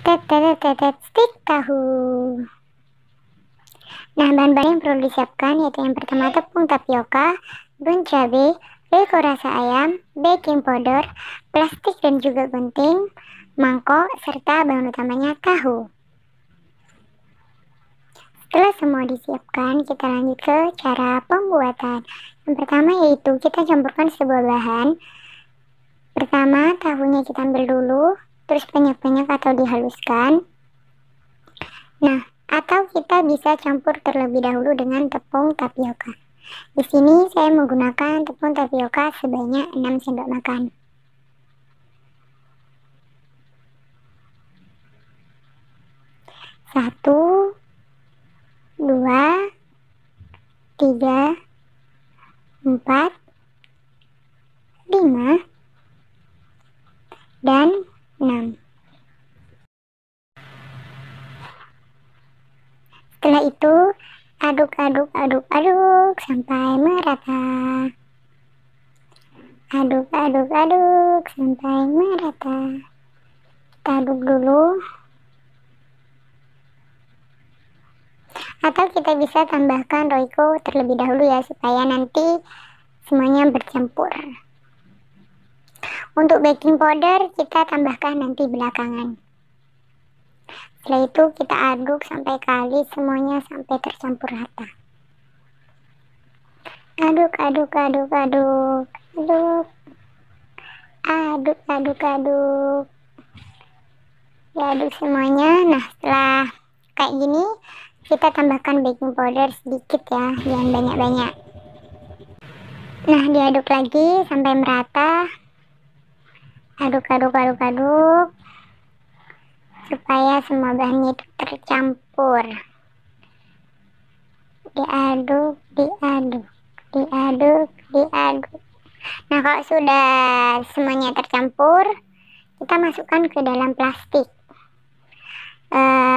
Stik tahu. Nah, bahan-bahan yang perlu disiapkan yaitu yang pertama tepung tapioka, daun cabai, lego rasa ayam, baking powder, plastik dan juga gunting, mangkok, serta bahan utamanya tahu. Setelah semua disiapkan, kita lanjut ke cara pembuatan. Yang pertama yaitu kita campurkan sebuah bahan. Pertama, tahunya kita ambil dulu, terus banyak-banyak atau dihaluskan. Nah, atau kita bisa campur terlebih dahulu dengan tepung tapioka. Di sini saya menggunakan tepung tapioka sebanyak 6 sendok makan. Satu, dua, tiga, empat, lima, dan 6. Setelah itu aduk sampai merata. Aduk sampai merata. Kita aduk dulu. Atau kita bisa tambahkan roiko terlebih dahulu ya, supaya nanti semuanya bercampur. Untuk baking powder kita tambahkan nanti belakangan. Setelah itu kita aduk sampai kali semuanya sampai tercampur rata. Aduk. Diaduk semuanya. Nah, setelah kayak gini kita tambahkan baking powder sedikit ya, jangan banyak-banyak. Nah, diaduk lagi sampai merata. Aduk supaya semua bahannya itu tercampur. Diaduk. Nah, kalau sudah semuanya tercampur, kita masukkan ke dalam plastik.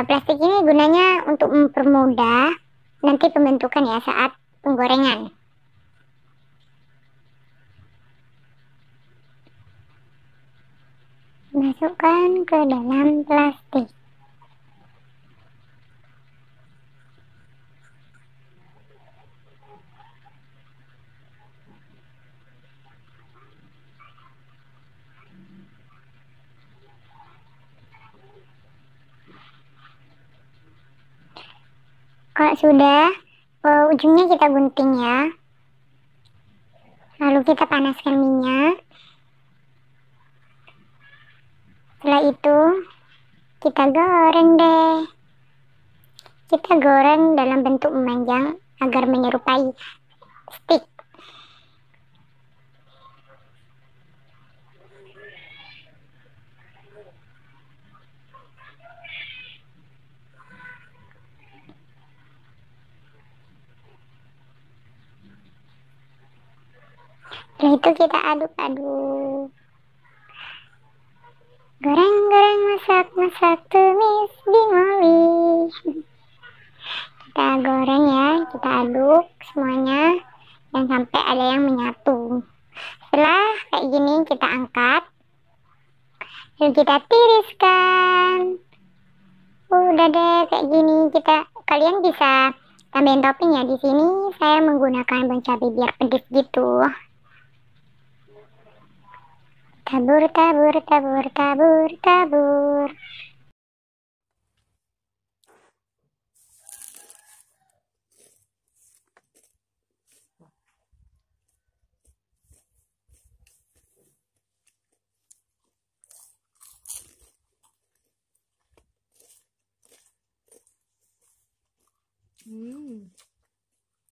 Plastik ini gunanya untuk mempermudah nanti pembentukan ya saat penggorengan. Masukkan ke dalam plastik. Kalau sudah, ujungnya kita gunting ya. Lalu kita panaskan minyak. Setelah itu kita goreng deh. Kita goreng dalam bentuk memanjang agar menyerupai stik. Setelah itu kita aduk. Goreng, masak, tumis, dimoli. Kita goreng ya, kita aduk semuanya dan sampai ada yang menyatu. Setelah kayak gini kita angkat, lalu kita tiriskan. Udah deh kayak gini. Kalian bisa tambahin topping ya. Di sini saya menggunakan bawang cabai biar pedes gitu. Tabur.